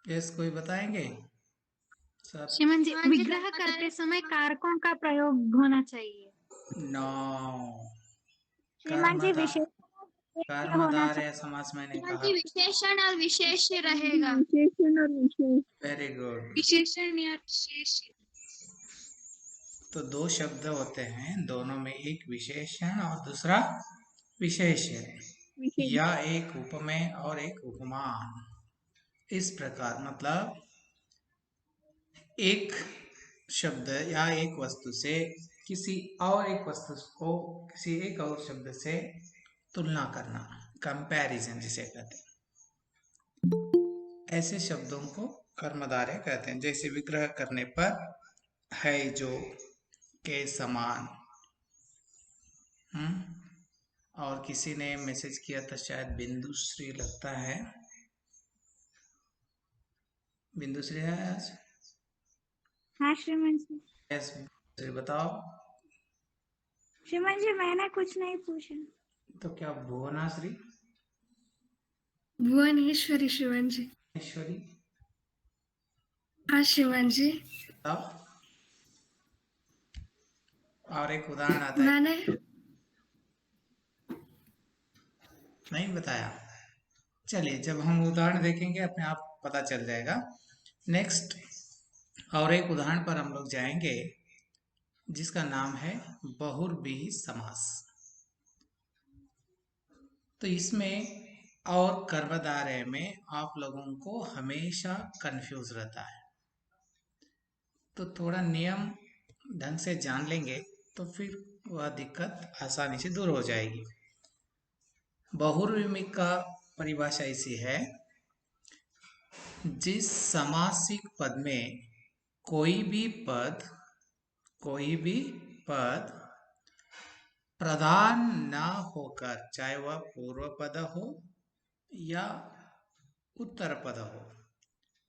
Yes, कोई बताएंगे sir? श्रीमान जी, हाँ जी विग्रह करते समय कारकों का प्रयोग होना चाहिए। नो। श्रीमान जी, कर्मधा विशेषण विशेष्य होना कर्मधारय चाहिए। समास मैंने हाँ कहा। जी, विशेषण और विशेष रहेगा। विशेषण और विशेष। Very good. विशेषण या विशेष। तो दो शब्द होते हैं, दोनों में एक विशेषण और दूसरा विशेष है। विशेष। या एक उपमेय और एक उपमान। इस प्रकार मतलब एक शब्द या एक वस्तु से किसी और एक वस्तु को किसी एक और शब्द से तुलना करना, कंपैरिजन जिसे कहते हैं, ऐसे शब्दों को कर्मधारय कहते हैं। जैसे विग्रह करने पर है जो, के समान। और किसी ने मैसेज किया था, शायद बिंदुश्री लगता है। बिंदुश्री है आज? हाँ श्रीमान जी। यस, बताओ। श्रीमान जी, मैंने कुछ नहीं पूछा। तो क्या भुवनाश्री? भुवनेश्वरी श्रीमान जी। ईश्वरी? हाँ श्रीमान जी। बताओ। और एक उदाहरण आता है, मैंने नहीं बताया। चलिए, जब हम उदाहरण देखेंगे अपने आप पता चल जाएगा। नेक्स्ट, और एक उदाहरण पर हम लोग जाएंगे जिसका नाम है बहुब्रीहि समास। तो इसमें और कर्मधारय में आप लोगों को हमेशा कंफ्यूज रहता है, तो थोड़ा नियम ढंग से जान लेंगे तो फिर वह दिक्कत आसानी से दूर हो जाएगी। बहुब्रीहि का परिभाषा ऐसी है, जिस समासिक पद में कोई भी पद प्रधान न होकर, चाहे वह पूर्व पद हो या उत्तर पद हो,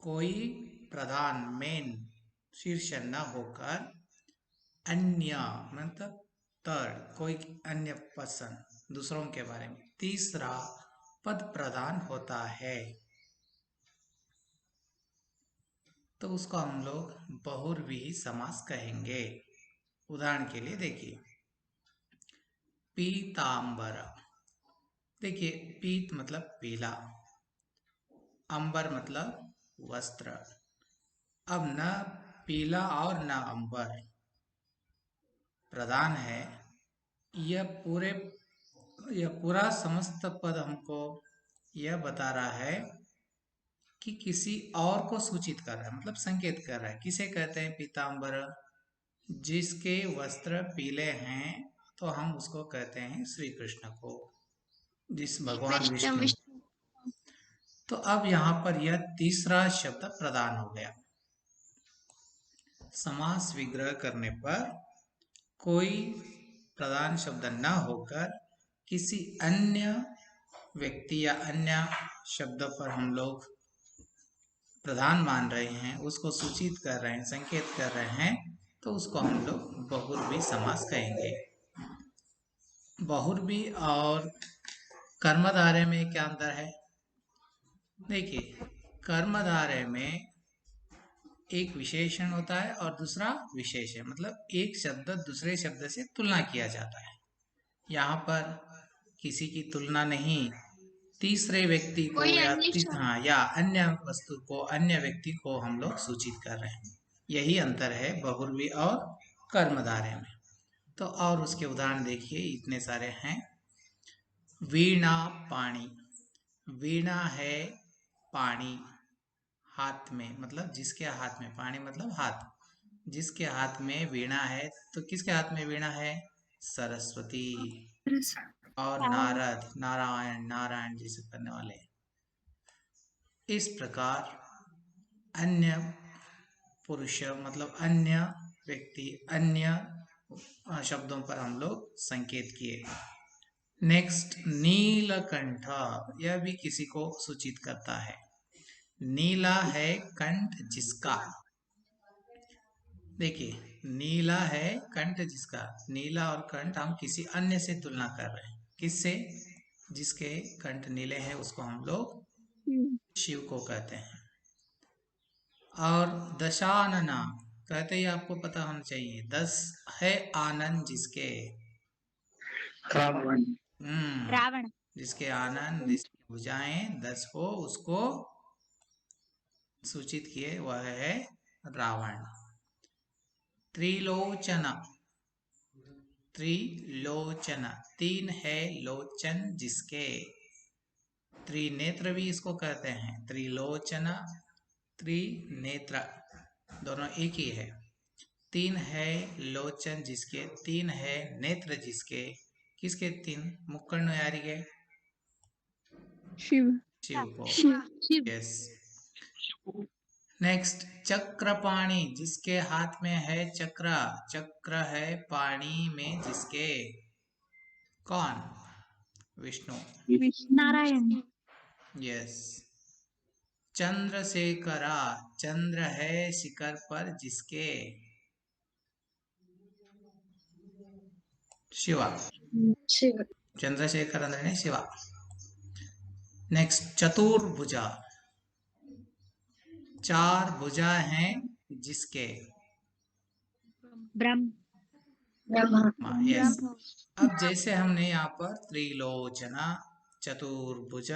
कोई प्रधान मेन शीर्ष न होकर अन्य मतलब थर्ड, कोई अन्य पर्सन, दूसरों के बारे में तीसरा पद प्रधान होता है, तो उसको हम लोग बहुब्रीहि समास कहेंगे। उदाहरण के लिए देखिए, पीतांबर। देखिए, पीत मतलब पीला, अंबर मतलब वस्त्र। अब न पीला और न अंबर प्रधान है, यह पूरा समस्त पद हमको यह बता रहा है कि किसी और को सूचित कर रहा है, मतलब संकेत कर रहा है। किसे कहते हैं पीतांबर? जिसके वस्त्र पीले हैं, तो हम उसको कहते हैं श्री कृष्ण को, जिस भगवान विष्णु विष्णु। विष्णु। तो अब यहाँ पर यह तीसरा शब्द प्रदान हो गया। समास विग्रह करने पर कोई प्रधान शब्द न होकर किसी अन्य व्यक्ति या अन्य शब्द पर हम लोग प्रधान मान रहे हैं, उसको सूचित कर रहे हैं, संकेत कर रहे हैं, तो उसको हम लोग बहुब्रीहि समास कहेंगे। बहुब्रीहि और कर्मधारय में क्या अंतर है? देखिए, कर्मधारय में एक विशेषण होता है और दूसरा विशेष है, मतलब एक शब्द दूसरे शब्द से तुलना किया जाता है। यहाँ पर किसी की तुलना नहीं, तीसरे व्यक्ति को कोई अन्य शब्द। हाँ, या अन्य वस्तु को, अन्य व्यक्ति को हम लोग सूचित कर रहे हैं। यही अंतर है बहुब्रीहि और कर्मधारय में। तो और उसके उदाहरण देखिए, इतने सारे हैं। वीणा पाणी। वीणा है पाणी, हाथ में, मतलब जिसके हाथ में, पाणी मतलब हाथ, जिसके हाथ में वीणा है, तो किसके हाथ में वीणा है? सरस्वती। और नारद, नारायण, नारायण जी से करने वाले। इस प्रकार अन्य पुरुष मतलब अन्य व्यक्ति, अन्य शब्दों पर हम लोग संकेत किए। नेक्स्ट, नीलकंठ। यह भी किसी को सूचित करता है। नीला है कंठ जिसका। देखिए, नीला है कंठ जिसका, नीला और कंठ हम किसी अन्य से तुलना कर रहे हैं। किससे? जिसके कंठ नीले हैं उसको हम लोग शिव को कहते हैं। और दशानना कहते ही आपको पता होना चाहिए 10 है आनन जिसके रावण। रावण। जिसके आनन जिसकी भुजाएं 10 हो उसको सूचित किए वह है रावण। त्रिलोचन, त्रिलोचन 3 है लोचन जिसके, त्रिनेत्र भी इसको कहते हैं, त्रिलोचन त्रिनेत्र दोनों एक ही है। 3 है लोचन जिसके, 3 है नेत्र जिसके, किसके 3 मुक्कर्ण यारिगे शिव। शिव को। शिव। यस। नेक्स्ट चक्रपाणी जिसके हाथ में है चक्र, चक्र है पानी में जिसके, कौन? विष्णु। नारायण। यस। चंद्रशेखरा, चंद्र है शिखर पर जिसके, शिवा। शिव। चंद्रशेखर अंदर शिवा। नेक्स्ट चतुर्भुजा, 4 भुजा हैं जिसके, ब्रह्मा। यस। अब जैसे हमने यहाँ पर त्रिलोचना, चतुर्भुज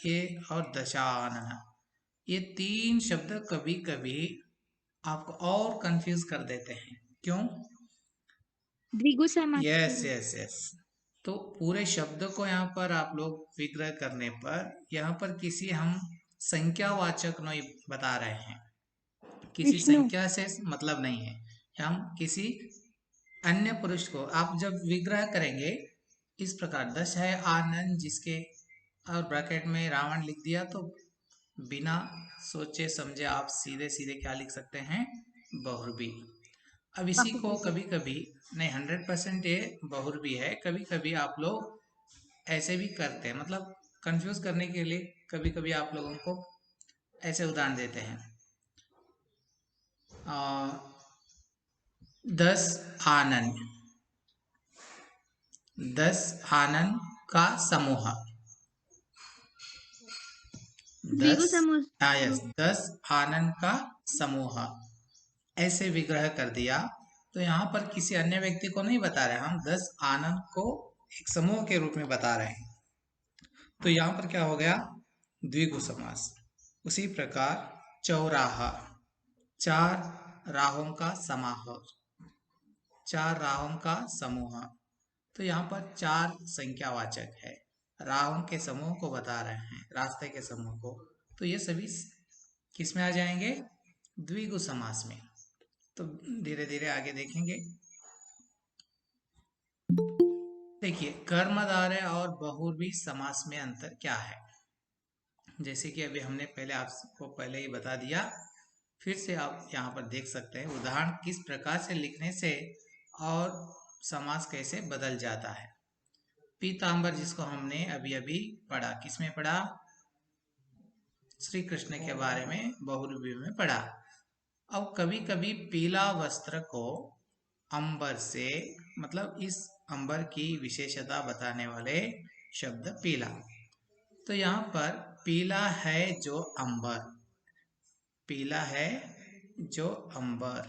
ये और दशानना, ये 3 शब्द कभी कभी आपको और कंफ्यूज कर देते हैं। क्यों? द्विगु समास। Yes yes yes. तो पूरे शब्द को यहाँ पर आप लोग विग्रह करने पर यहाँ पर किसी हम संख्यावाचक नहीं बता रहे हैं, किसी विष्णु। संख्या से मतलब नहीं है, हम किसी अन्य पुरुष को आप जब विग्रह करेंगे इस प्रकार 10 है आनंद जिसके और ब्रैकेट में रावण लिख दिया तो बिना सोचे समझे आप सीधे सीधे क्या लिख सकते हैं, बहुरूपी। अब इसी को कभी कभी नहीं 100% ये बहुरूपी है, कभी कभी आप लोग ऐसे भी करते हैं, मतलब कंफ्यूज करने के लिए कभी कभी आप लोगों को ऐसे उदाहरण देते हैं। 10 आनन, 10 आनन का समूह, 10 आनन का समूह ऐसे विग्रह कर दिया तो यहाँ पर किसी अन्य व्यक्ति को नहीं बता रहे, हम 10 आनंद को एक समूह के रूप में बता रहे हैं। तो यहाँ पर क्या हो गया, द्विगु समास। उसी प्रकार चौराहा, 4 राहों का समाहार, 4 राहों का समूह, तो यहाँ पर 4 संख्यावाचक है, राहों के समूह को बता रहे हैं, रास्ते के समूह को, तो ये सभी किस में आ जाएंगे, द्विगु समास में। तो धीरे धीरे आगे देखेंगे। देखिए कर्मधारय और बहुव्रीहि समास में अंतर क्या है, जैसे कि अभी हमने पहले आपको पहले ही बता दिया, फिर से आप यहाँ पर देख सकते हैं उदाहरण किस प्रकार से लिखने से और समास कैसे बदल जाता है। पीतांबर जिसको हमने अभी अभी पढ़ा, किसमें पढ़ा, श्री कृष्ण के बारे में बहुव्रीहि में पढ़ा। अब कभी कभी पीला वस्त्र को अंबर से, मतलब इस अंबर की विशेषता बताने वाले शब्द पीला, तो यहाँ पर पीला है जो अंबर, पीला है जो अंबर,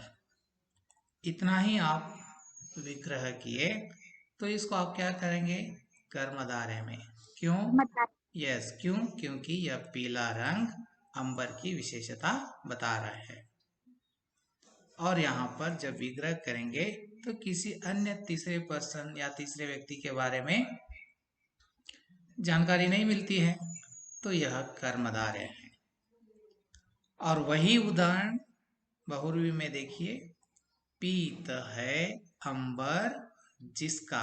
इतना ही आप विग्रह किए तो इसको आप क्या करेंगे, कर्मधारय में। क्यों? यस, क्यों? क्योंकि यह पीला रंग अंबर की विशेषता बता रहा है। और यहाँ पर जब विग्रह करेंगे तो किसी अन्य तीसरे पर्सन या तीसरे व्यक्ति के बारे में जानकारी नहीं मिलती है, तो यह कर्मधारय है। और वही उदाहरण बहुव्रीहि में देखिए, पीत है अंबर जिसका,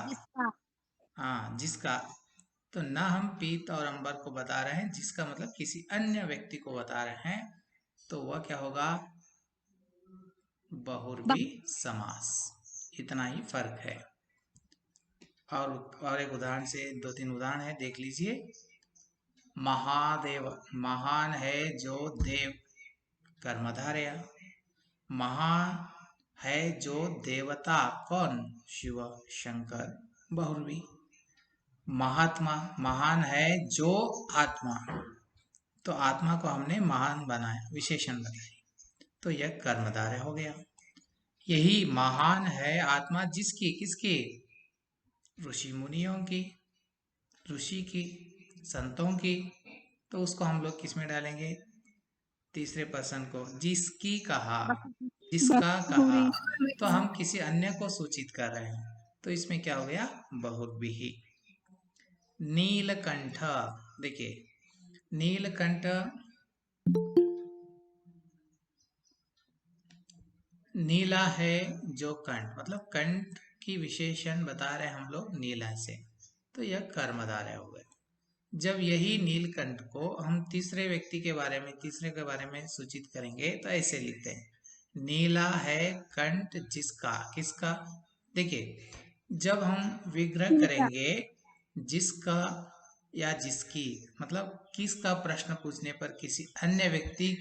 हाँ जिसका, तो ना हम पीत और अंबर को बता रहे हैं, जिसका मतलब किसी अन्य व्यक्ति को बता रहे हैं, तो वह क्या होगा, बहुव्रीहि समास। इतना ही फर्क है। और एक उदाहरण से 2-3 उदाहरण है, देख लीजिए। महादेव, महान है जो देव, कर्मधारय। महान है जो देवता, कौन, शिव शंकर, बहुव्रीहि। महात्मा, महान है जो आत्मा, तो आत्मा को हमने महान बनाया, विशेषण बनाई, तो यह कर्मधारय हो गया। यही महान है आत्मा जिसकी, किसकी? ऋषि मुनियों की, ऋषि की, संतों की। तो उसको हम लोग किस में डालेंगे? तीसरे पर्सन को। जिसकी कहा, जिसका कहा, तो हम किसी अन्य को सूचित कर रहे हैं, तो इसमें क्या हो गया? बहुव्रीहि। नीलकंठ, देखिए नीलकंठ, नीला है जो कंठ, मतलब कंठ की विशेषण बता रहे हैं हम लोग नीला से, तो यह कर्मधारय हो गए। जब यही नीलकंठ को हम तीसरे व्यक्ति के बारे में, तीसरे के बारे में सूचित करेंगे तो ऐसे लिखते हैं, नीला है कंठ जिसका, किसका? देखिए जब हम विग्रह करेंगे जिसका या जिसकी, मतलब किसका प्रश्न पूछने पर किसी अन्य व्यक्ति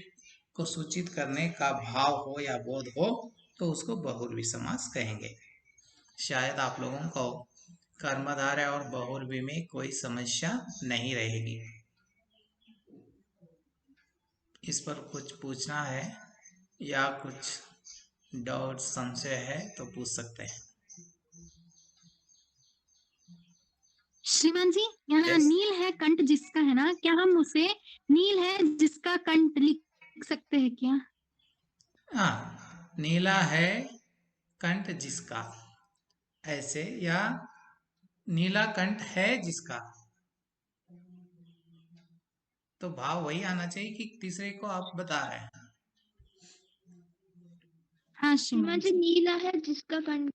को सूचित करने का भाव हो या बोध हो, तो उसको बहुव्रीहि समास कहेंगे। शायद आप लोगों को कर्मधारय और बहुव्रीहि में कोई समस्या नहीं रहेगी। इस पर कुछ पूछना है या कुछ डाउट, संशय है तो पूछ सकते हैं। श्रीमान जी, यहाँ Yes. नील है कंठ जिसका है ना, क्या हम उसे नील है जिसका कंठ लिख सकते हैं क्या? हाँ, नीला है कंठ जिसका, ऐसे, या नीला कंठ है जिसका, तो भाव वही आना चाहिए कि तीसरे को आप बता रहे हैं। हाँ श्रीमान जी। नीला है जिसका कंठ।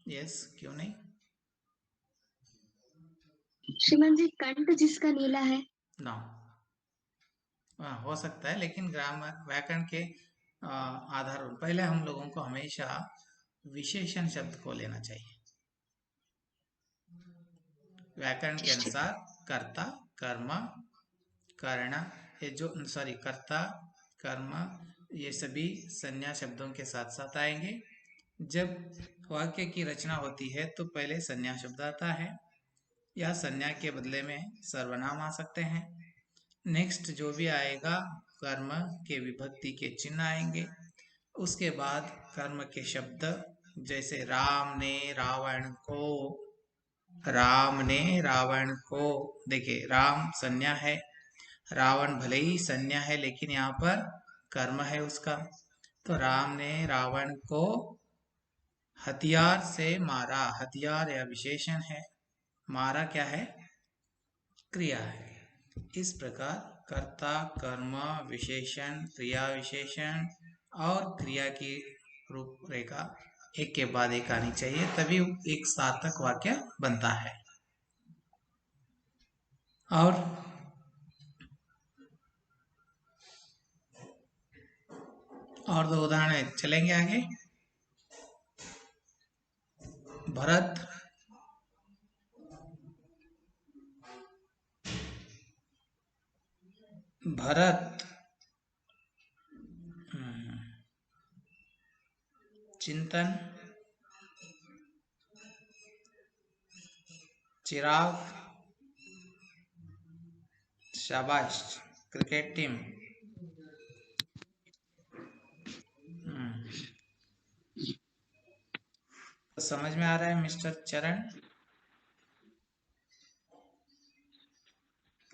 यस, क्यों नहीं? श्रीमान जी, कंठ जिसका नीला है। ना, हो सकता है, लेकिन ग्रामर व्याकरण के आधार पर पहले हम लोगों को हमेशा विशेषण शब्द को लेना चाहिए। व्याकरण के अनुसार कर्ता, कर्म, कर्ण, ये जो कर्ता, कर्म, ये सभी संज्ञा शब्दों के साथ साथ आएंगे। जब वाक्य की रचना होती है तो पहले संज्ञा शब्द आता है, या संज्ञा के बदले में सर्वनाम आ सकते हैं। नेक्स्ट जो भी आएगा कर्म के विभक्ति के चिन्ह आएंगे। उसके बाद कर्म के शब्द, जैसे राम ने रावण को, राम ने रावण को, देखिए राम संज्ञा है, रावण भले ही संज्ञा है लेकिन यहाँ पर कर्म है उसका। तो राम ने रावण को हथियार से मारा, हथियार या विशेषण है, मारा क्या है? क्रिया है। इस प्रकार कर्ता, कर्म, विशेषण, क्रिया विशेषण और क्रिया की रूपरेखा एक के बाद एक आनी चाहिए, तभी एक सार्थक वाक्य बनता है। और दो उदाहरण चलेंगे आगे। भरत भरत चिंतन, चिराग, शाबाश, क्रिकेट टीम। तो समझ में आ रहा है मिस्टर चरण?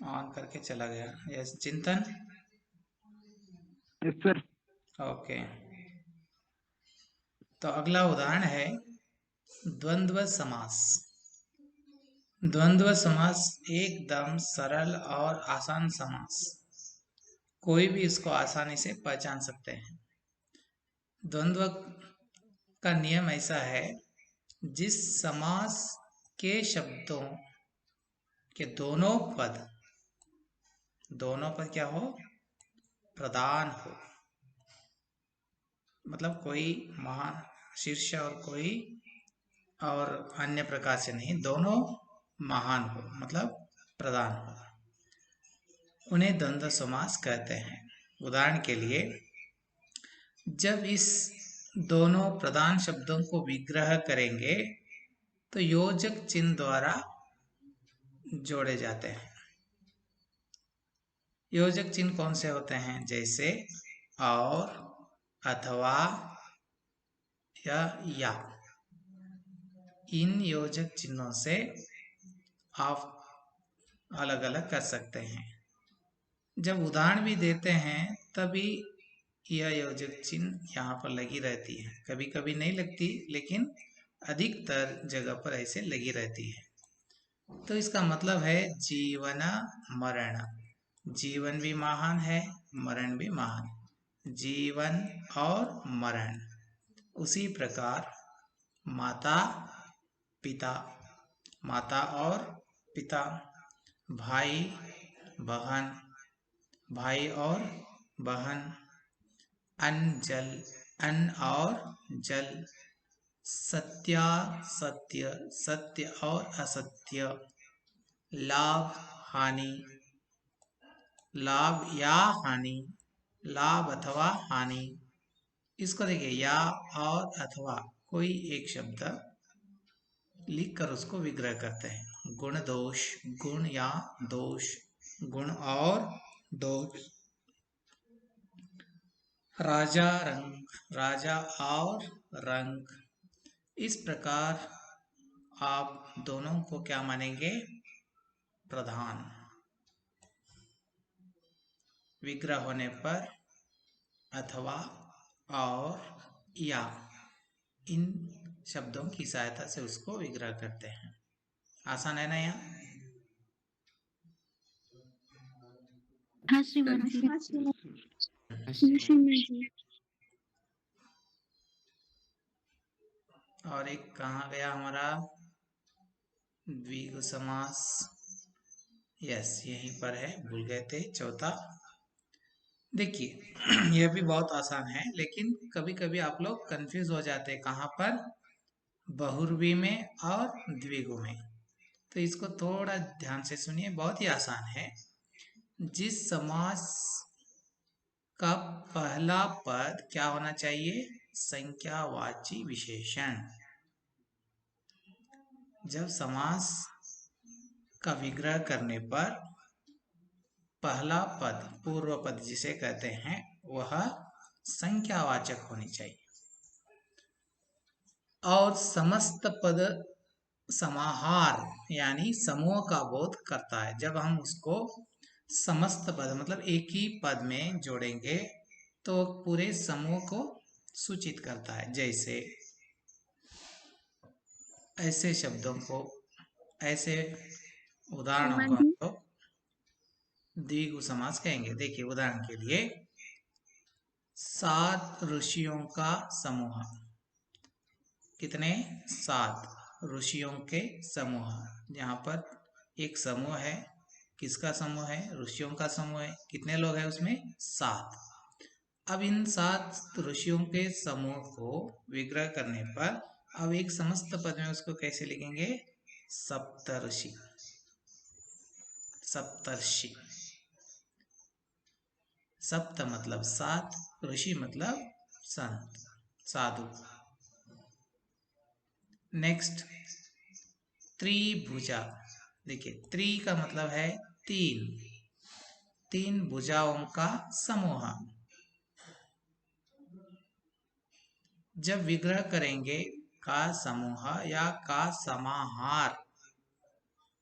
ऑन करके चला गया। यस, चिंतन। Yes sir. ओके, तो अगला उदाहरण है द्वंद्व समास। द्वंद्व समास एकदम सरल और आसान समास, कोई भी इसको आसानी से पहचान सकते हैं। द्वंद्व का नियम ऐसा है, जिस समास के शब्दों के दोनों पद क्या हो? प्रधान हो, मतलब कोई महान शीर्ष और कोई और अन्य प्रकार से नहीं, दोनों महान हो, मतलब प्रधान हो, उन्हें द्वंद्व समास कहते हैं। उदाहरण के लिए, जब इस दोनों प्रधान शब्दों को विग्रह करेंगे तो योजक चिन्ह द्वारा जोड़े जाते हैं। योजक चिन्ह कौन से होते हैं? जैसे और, अथवा या इन योजक चिन्हों से आप अलग अलग कर सकते हैं। जब उदाहरण भी देते हैं तभी यह योजक चिन्ह यहाँ पर लगी रहती है, कभी कभी नहीं लगती लेकिन अधिकतर जगह पर ऐसे लगी रहती है। तो इसका मतलब है जीवन मरण, जीवन भी महान है, मरण भी महान, जीवन और मरण। उसी प्रकार माता पिता, माता और पिता, भाई बहन, भाई और बहन, अन्न जल, अन्न और जल, सत्या सत्य, सत्य और असत्य, लाभ हानि, लाभ या हानि, लाभ अथवा हानि। इसको देखिए, या और अथवा कोई एक शब्द लिखकर उसको विग्रह करते हैं। गुण दोष, गुण या दोष, गुण और दोष। राजा रंग, राजा और रंग। इस प्रकार आप दोनों को क्या मानेंगे? प्रधान। विग्रह होने पर अथवा और या इन शब्दों की सहायता से उसको विग्रह करते हैं। आसान है ना यहाँ? हाँ श्रीमान जी। हाँ श्रीमान जी। और एक कहाँ गया हमारा द्विगु समास? यस, यहीं पर है, भूल गए थे। चौथा देखिए, यह भी बहुत आसान है लेकिन कभी कभी आप लोग कंफ्यूज हो जाते हैं। कहाँ पर? बहुरूपी में और द्विगु में। तो इसको थोड़ा ध्यान से सुनिए, बहुत ही आसान है। जिस समास का पहला पद क्या होना चाहिए? संख्यावाची विशेषण। जब समास का विग्रह करने पर पहला पद, पूर्व पद जिसे कहते हैं, वह संख्यावाचक होनी चाहिए। और समस्त पद समाहार यानी समूह का बोध करता है। जब हम उसको समस्त पद मतलब एक ही पद में जोड़ेंगे तो पूरे समूह को सूचित करता है। जैसे ऐसे शब्दों को, ऐसे उदाहरणों को हम लोग द्विगु समास कहेंगे। देखिए उदाहरण के लिए, 7 ऋषियों का समूह। कितने? 7 ऋषियों के समूह। यहाँ पर एक समूह है। किसका समूह है? ऋषियों का समूह है। कितने लोग हैं उसमें? 7। अब इन 7 ऋषियों के समूह को विग्रह करने पर अब एक समस्त पद में उसको कैसे लिखेंगे? सप्तऋषि, सप्तर्षि। सप्त मतलब 7, ऋषि मतलब संत, साधु। नेक्स्ट, त्रिभुजा। देखिए, त्रि का मतलब है 3, 3 भुजाओं का समूह। जब विग्रह करेंगे का समूह या का समाहार,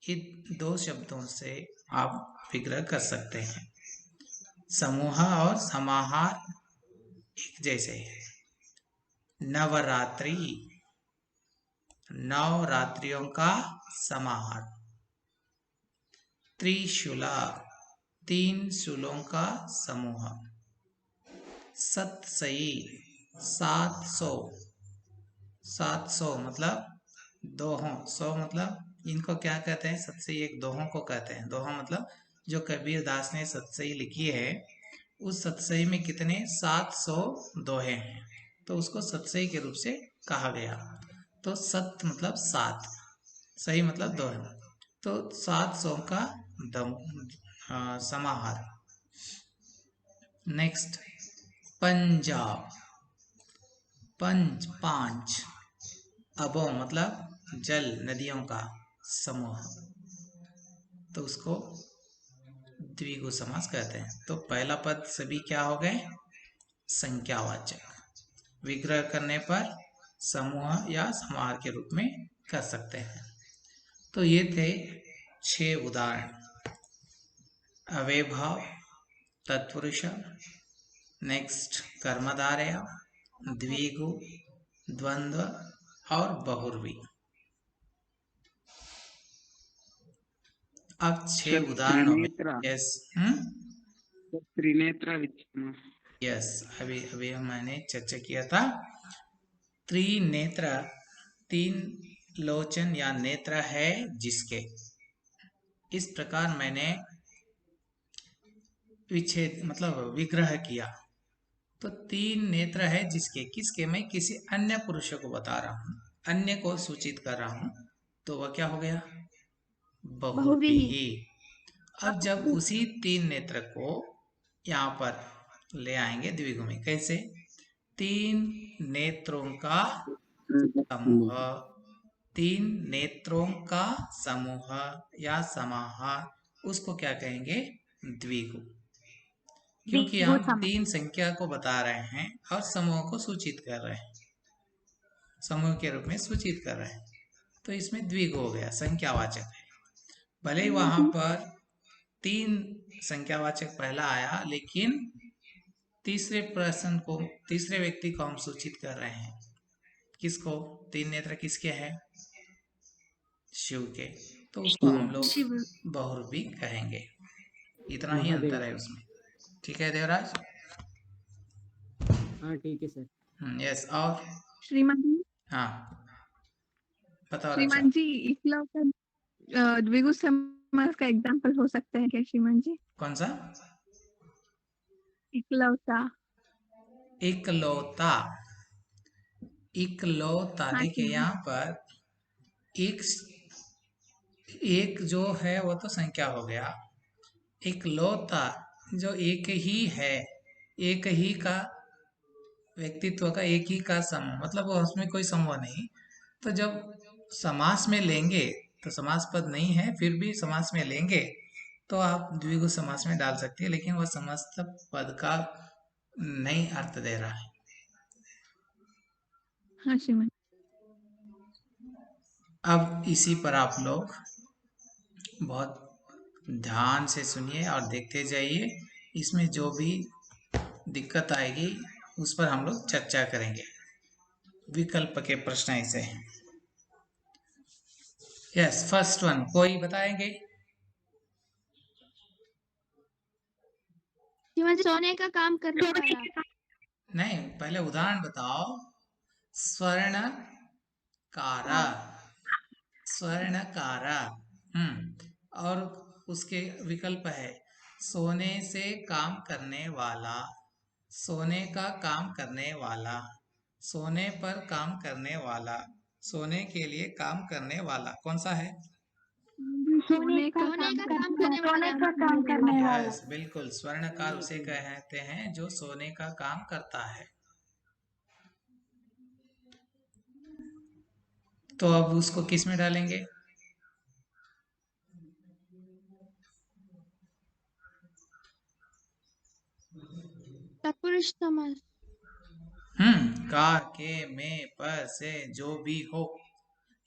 इन 2 शब्दों से आप विग्रह कर सकते हैं। समूह और समाहार एक जैसे है। नवरात्रि, 9 रात्रियों का समाहार। त्रिशूला, 3 शूलों का समूह। सतसई, 700, 700 मतलब दोहों। 100 मतलब इनको क्या कहते हैं? सतसई एक दोहों को कहते हैं। दोहा मतलब जो कबीर दास ने सतसई लिखी है, उस सतसई में कितने? 700 दोहे हैं, तो उसको सतसई के रूप से कहा गया। तो सत मतलब 7, सही मतलब दोहे, तो 700 का समाहार। नेक्स्ट, पंजाब, पंच 5, अबों मतलब जल, नदियों का समूह, तो उसको द्विगु समास कहते हैं। तो पहला पद सभी क्या हो गए? संख्यावाचक। विग्रह करने पर समूह या समाहार के रूप में कर सकते हैं। तो ये थे 6 उदाहरण। अव्ययभाव, तत्पुरुष, नेक्स्ट कर्मधारय, द्विगु, द्वंद्व और बहुर्वी। अब 6 उदाहरणों में त्रिनेत्र विच्छेदन। यस, अभी मैंने चर्चा किया था। त्रिनेत्र, 3 लोचन या नेत्र है जिसके, इस प्रकार मैंने विच्छेद मतलब विग्रह किया। तो 3 नेत्र है जिसके, किसके, मैं किसी अन्य पुरुष को बता रहा हूँ, अन्य को सूचित कर रहा हूँ, तो वह क्या हो गया, बहुव्रीहि। अब जब उसी 3 नेत्र को यहाँ पर ले आएंगे द्विगु में, कैसे, 3 नेत्रों का समूह, 3 नेत्रों का समूह या समाहार, उसको क्या कहेंगे, द्विगु। क्योंकि हम 3 संख्या को बता रहे हैं और समूह को सूचित कर रहे हैं, समूह के रूप में सूचित कर रहे हैं, तो इसमें द्विगु हो गया, संख्यावाचक है। भले ही वहां पर 3 संख्यावाचक पहला आया, लेकिन तीसरे पर्सन को, तीसरे व्यक्ति को हम सूचित कर रहे हैं, किसको, 3 नेत्र किसके हैं, शिव के, तो उसको हम लोग बहुरूपी कहेंगे। इतना ही अंतर है उसमें। ठीक है देवराज? हाँ ठीक है सर। यस। और श्रीमान जी, हाँ बताओ। श्रीमान जी, इकलौता द्विगु समास का एग्जांपल हो सकता है क्या श्रीमान जी? कौन सा? इकलौता। इकलौता, इकलौता। हाँ देखिए श्रीमान। यहाँ पर एक जो है वो तो संख्या हो गया, इकलौता जो एक ही है, एक ही का व्यक्तित्व का, एक ही का समूह, मतलब वो उसमें कोई समूह नहीं। तो जब समास में लेंगे तो समास पद नहीं है, फिर भी समास में लेंगे तो आप द्विगु समास में डाल सकते हैं, लेकिन वह समस्त पद का नहीं अर्थ दे रहा है। हाँ श्रीमान। अब इसी पर आप लोग बहुत ध्यान से सुनिए और देखते जाइए, इसमें जो भी दिक्कत आएगी उस पर हम लोग चर्चा करेंगे। विकल्प के प्रश्न ऐसे हैं। यस, फर्स्ट वन कोई बताएंगे? सोने का काम करने वाला। नहीं, पहले उदाहरण बताओ। स्वर्णकारा, स्वर्णकारा। और उसके विकल्प है सोने से काम करने वाला, सोने का काम करने वाला, सोने पर काम करने वाला, सोने के लिए काम करने वाला। कौन सा है? सोने का काम करने वाला। यस, बिल्कुल, स्वर्णकार उसे कहते हैं जो सोने का काम करता है। तो अब उसको किस में डालेंगे? तत्पुरुष समास। का, के, में, पर, से, जो भी हो,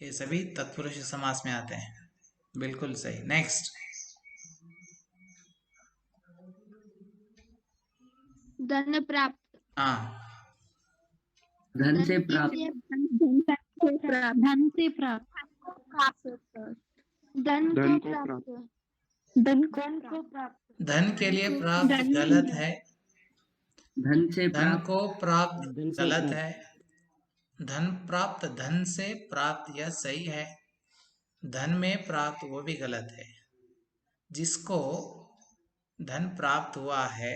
ये सभी तत्पुरुष समास में आते हैं। बिल्कुल सही। नेक्स्ट। धन प्राप्त। हाँ, धन से प्राप्त। धन से प्राप्त। धन को प्राप्त। धन को प्राप्त। धन के लिए प्राप्त गलत है, धन से धन प्राप्त। को प्राप्त धन से गलत प्राप्त। है। धन प्राप्त, धन से प्राप्त यह सही है, धन में प्राप्त वो भी गलत है। जिसको धन प्राप्त हुआ है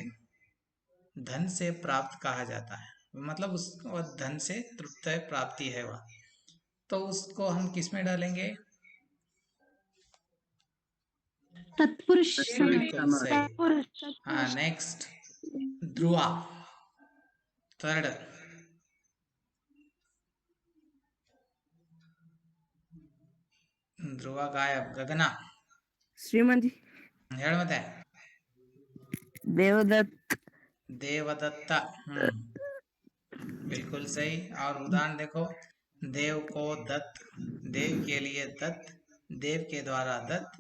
धन से प्राप्त कहा जाता है, मतलब उसको धन से तृप्त है, प्राप्ति है वह, तो उसको हम किस में डालेंगे? तत्पुरुष बिल्कुल समास। सही। हाँ, नेक्स्ट। ध्रुवा, थर्ड। ಧ್ರುವ गायब। गगना, श्रीमान जी, ಹೇಳ ಮತ್ತೆ। देवदत्त देवदत्ता। बिल्कुल सही। और उदाहरण देखो, देव को दत्त, देव के लिए दत्त, देव के द्वारा दत्त,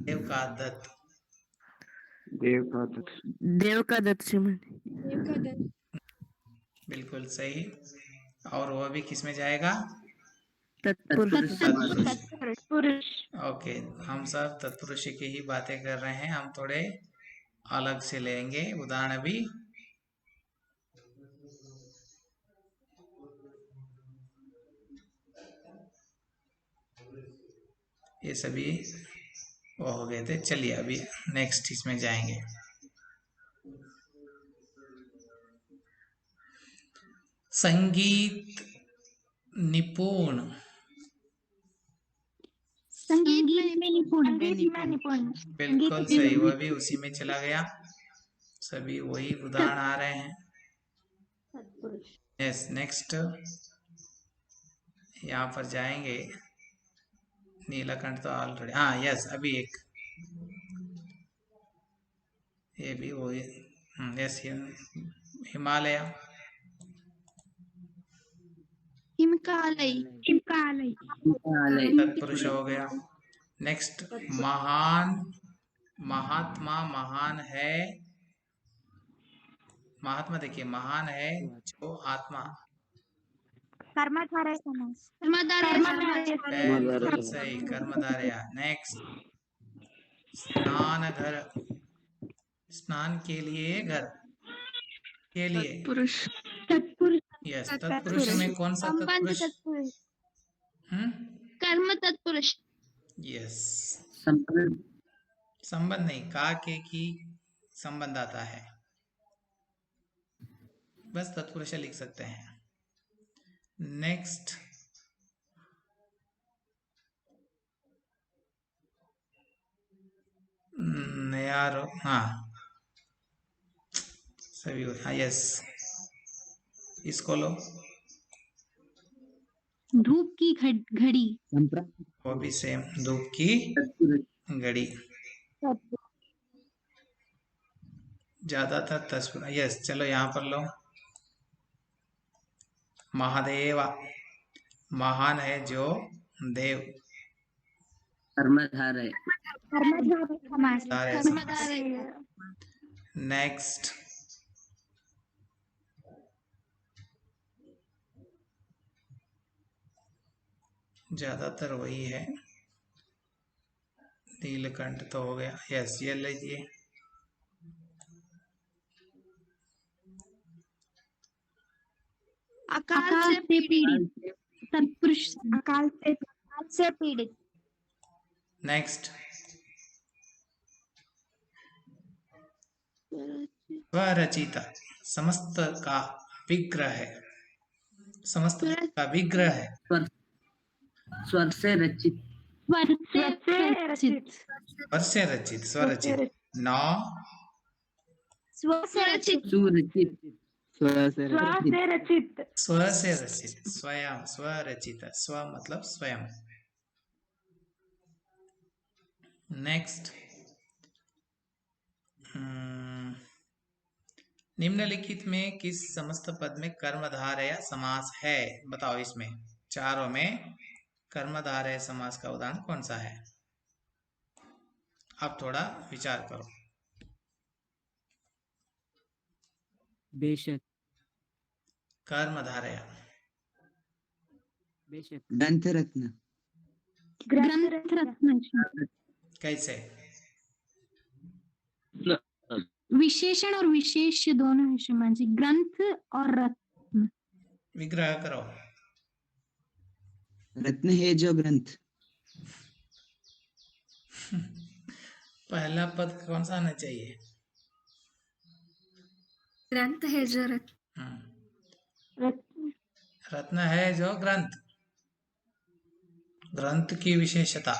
देव का दत्त। देव का दत्त। देव का दत्त श्रीमान। बिल्कुल सही। और वह भी किस में जाएगा? तत्पुरुष। ओके, हम सब तत्पुरुष की ही बातें कर रहे हैं, हम थोड़े अलग से लेंगे उदाहरण अभी। ये सभी वो हो गए थे। चलिए अभी नेक्स्ट इसमें जाएंगे। संगीत निपुण। संगीत में निपुण। बिल्कुल सही, वह भी उसी में चला गया। सभी वही उदाहरण आ रहे हैं। यस, नेक्स्ट यहाँ पर जाएंगे। नीलकंठ तो ऑलरेडी, हाँ यस, अभी एक ये भी वही। यस, हिमालय। तत्पुरुष हो गया। नेक्स्ट, महान। महात्मा, महान है। महात्मा देखिए, महान है जो आत्मा। कर्मधारय समास। बिल्कुल सही, कर्मधारय। नेक्स्ट, स्नान घर। स्नान के लिए घर, के लिए। यस, तत्पुरुष में कौन सा तत्पुरुष? कर्म तत्पुरुष। यस, संबंध। संबंध नहीं, का के की संबंध आता है, बस तत्पुरुष लिख सकते हैं। नेक्स्ट, यार हाँ सभी, हाँ यस, इसको लो। धूप की घड़ी। वो भी सेम, धूप की घड़ी। ज्यादातर तस्वीर। यस, चलो यहाँ पर लो। महादेवा, महान है जो देव। कर्मधारय। नेक्स्ट, ज्यादातर वही है। नीलकंठ तो हो गया। यस, ये लीजिए। अकाल से पीड़ित। तत्पुरुष। अकाल से पीड़ित। नेक्स्ट, स्वरचिता, समस्त का विग्रह है। समस्त का विग्रह है। स्वर से रचित। स्वर से रचित, स्वरचित। नौ, सुरचित। स्व से रचित, स्वयं, स्वरचित। स्व मतलब स्वयं। नेक्स्ट, निम्नलिखित में किस समस्त पद में कर्मधारय समास है? बताओ, इसमें चारों में कर्मधारय समास का उदाहरण कौन सा है? आप थोड़ा विचार करो। बेशक। कर्मधारय। बेशक। ग्रंथ रत्न। ग्रंथ रत्न। कैसे? विशेषण और विशेष्य दोनों है श्रीमान जी। ग्रंथ और रत्न। विग्रह करो। रत्न है जो ग्रंथ। पहला पद कौन सा आना चाहिए? ग्रंथ है जो रत्न। रत्न है जो ग्रंथ। ग्रंथ की विशेषता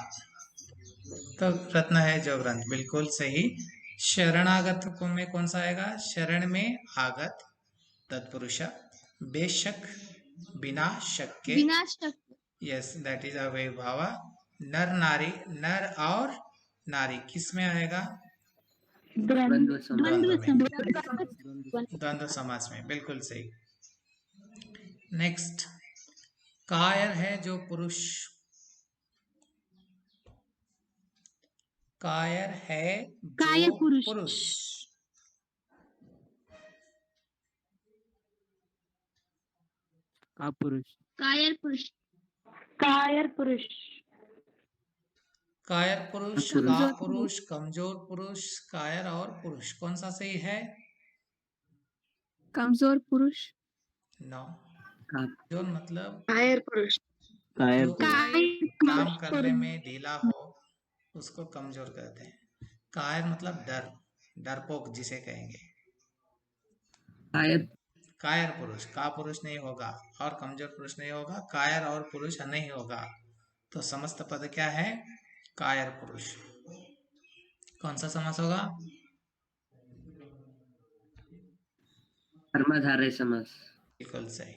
तो रत्न है जो ग्रंथ। बिल्कुल सही। शरणागत में कौन सा आएगा? शरण में आगत तत्पुरुष। बेशक, बिना शक के। यस, दैट इज अव्ययभाव। नर नारी, नर और नारी किस में आएगा? द्वंद्व समास। द्वंद्व समास में, बिल्कुल सही। नेक्स्ट, कायर है जो पुरुष, कायर है कायर जो पुरुष। पुरुष। कापुरुष। कायर पुरुष। कायर पुरुष, कापुरुष, कमजोर पुरुष, कायर और पुरुष, कौन सा सही है? कमजोर पुरुष। नो, कमजोर मतलब कायर पुरुष। कायर जो कोई काम करने में ढीला हो उसको कमजोर कहते हैं। कायर मतलब डर, डरपोक जिसे कहेंगे। कायर कायर पुरुष, का पुरुष नहीं होगा और कमजोर पुरुष नहीं होगा, कायर और पुरुष नहीं होगा, तो समस्त पद क्या है? कायर पुरुष। कौन सा समास होगा? कर्मधारय समास। बिल्कुल सही।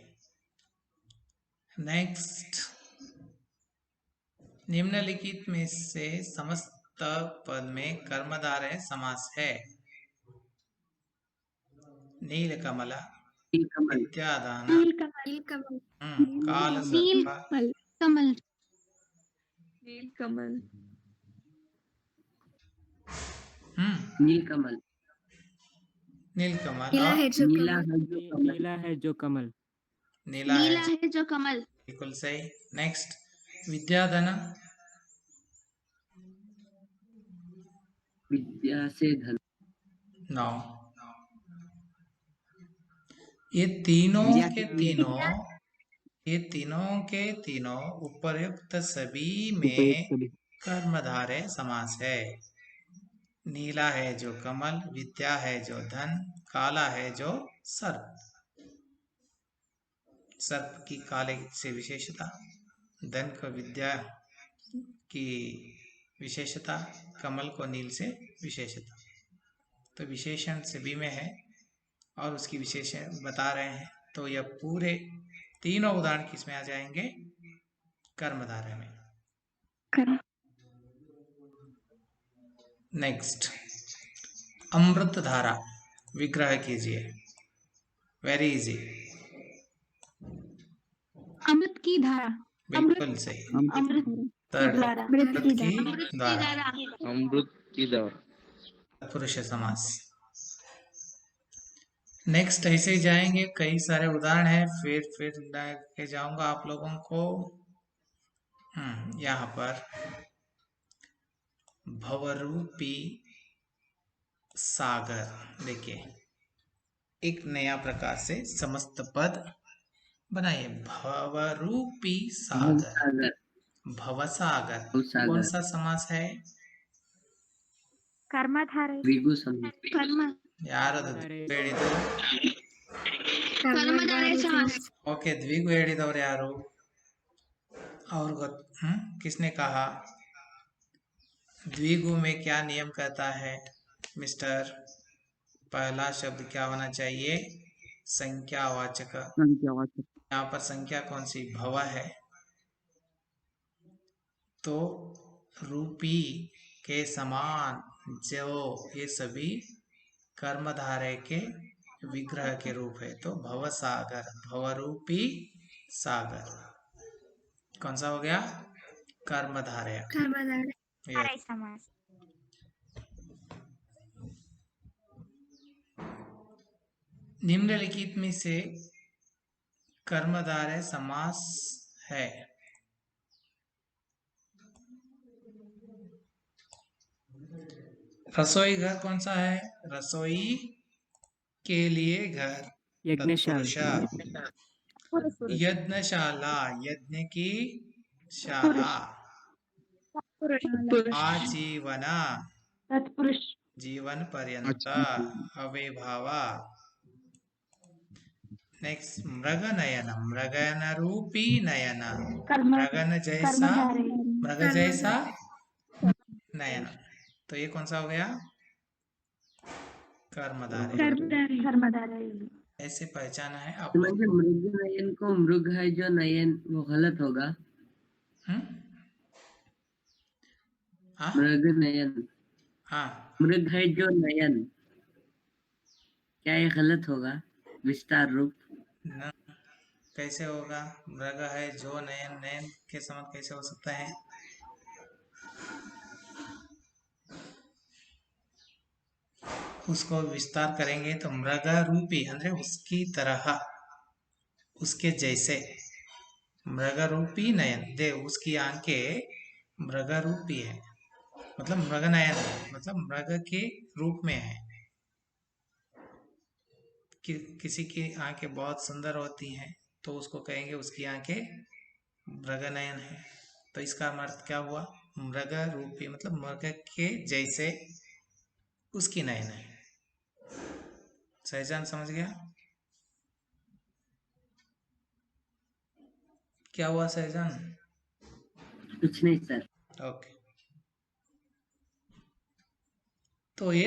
नेक्स्ट, निम्नलिखित में से समस्त पद में कर्मधारय समास है। नीलकमल, नीलकमल। विद्यादान, नीलकमल। कालसर्प, कमल। नीलकमल। नीलकमल। नीलकमल नीला और है जो नीला कमल। है जो कमल। नीला है जो कमल। नीला नीला है, है जो कमल। बिल्कुल सही। नेक्स्ट, विद्याधन, विद्या से धन। नौ। ये तीनों विद्या के से तीनों, ये तीनों के तीनों उपर्युक्त सभी में उपयुक्त भी। कर्मधारय समास है। नीला है जो कमल, विद्या है जो धन, काला है जो सर्प। सर्प की काले से विशेषता, धन को विद्या की विशेषता, कमल को नील से विशेषता। तो विशेषण सभी में है और उसकी विशेषण बता रहे हैं। तो यह पूरे तीनों उदाहरण किसमें आ जाएंगे? कर्मधारय में। नेक्स्ट, अमृत धारा, विग्रह कीजिए। Very easy. अमृत की धारा। बिल्कुल सही। अमृत अमृत की धारा, अमृत की धारा। पुरुष समास। नेक्स्ट ऐसे ही जाएंगे, कई सारे उदाहरण हैं, फिर लेके जाऊंगा आप लोगों को। यहाँ पर भवरूपी सागर, देखिए एक नया प्रकार से समस्त पद बनाइए। भवरूपी सागर, भवसागर, कौन सा समास है? कर्मधारय। द्विगु समास। ಯಾರದು ಹೇಳಿದ್ದು? कर्मधारय समास। ओके, द्विगु ಹೇಳಿದವರು ಯಾರು? और किसने कहा? द्विगु में क्या नियम कहता है मिस्टर? पहला शब्द क्या होना चाहिए? संख्यावाचक। यहाँ पर संख्या कौन सी? भव है, तो रूपी के समान जो, ये सभी कर्मधारय के विग्रह के रूप है। तो भवसागर, भवरूपी सागर, कौन सा हो गया? कर्मधारय। कर्मधारय समास। निम्नलिखित में से कर्मधारय समास है। रसोई घर कौन सा है? रसोई के लिए घर, तत्पुरुषा। यज्ञशाला, यज्ञ की शाला। आजीवन, तत्पुरुष। जीवन पर्यंत, अव्ययभाव। नेक्स्ट, मृगनयन, मृगन रूपी नयन, मृगन जैसा, मृग जैसा नयन। तो ये कौन सा हो गया? कर्मधारय। ऐसे पहचाना है आप लोग। मृग नयन को मृग है जो नयन, वो गलत होगा। मृग नयन। हाँ, मृग है जो नयन, क्या ये गलत होगा? विस्तार रूप। न कैसे होगा? मृग है जो नयन, नयन के समान कैसे हो सकता है? उसको विस्तार करेंगे तो मृग रूपी ಅಂದ್ರೆ उसकी तरह, उसके जैसे। मृग रूपी नयन, दे उसकी आंखें मृग रूपी है, मतलब मृग नयन है, मतलब मृग के रूप में है। किसी की आंखें बहुत सुंदर होती हैं तो उसको कहेंगे उसकी आंखें मृग नयन है। तो इसका अर्थ क्या हुआ? मृग रूपी मतलब मृग के जैसे उसकी नयन है। सहजान समझ गया? क्या हुआ सहजान? कुछ नहीं सर। ओके। तो ये